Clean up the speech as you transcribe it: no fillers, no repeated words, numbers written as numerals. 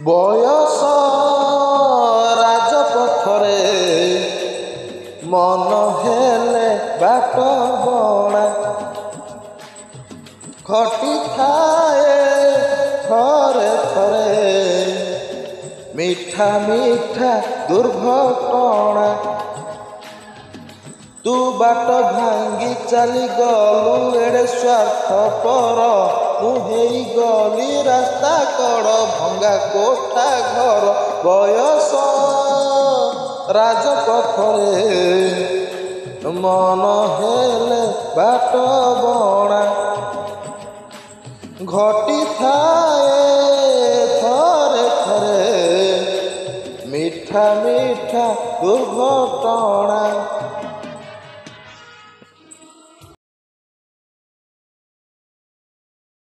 ବୟସ ରାଜପଥରେ ମନ ହେଲେ ବାଟ ବଣା ଘଟିଥାଏ ଥରେ ଥରେ ମିଠା ମିଠା ଦୁର୍ଘଟଣା। ତୁ ବାଟ ଭାଙ୍ଗି ଚାଲିଗଲୁ ଏଡ଼େ ସ୍ୱାର୍ଥପର, ମୁଁ ହେଇଗଲି ରାସ୍ତା କଡ଼ ଭଙ୍ଗା କୋଠା ଘର। ବୟସ ରାଜପଥରେ ମନ ହେଲେ ବାଟ ବଣା ଘଟିଥାଏ ଥରେ ଥରେ ମିଠା ମିଠା ଦୁର୍ଘଟଣା।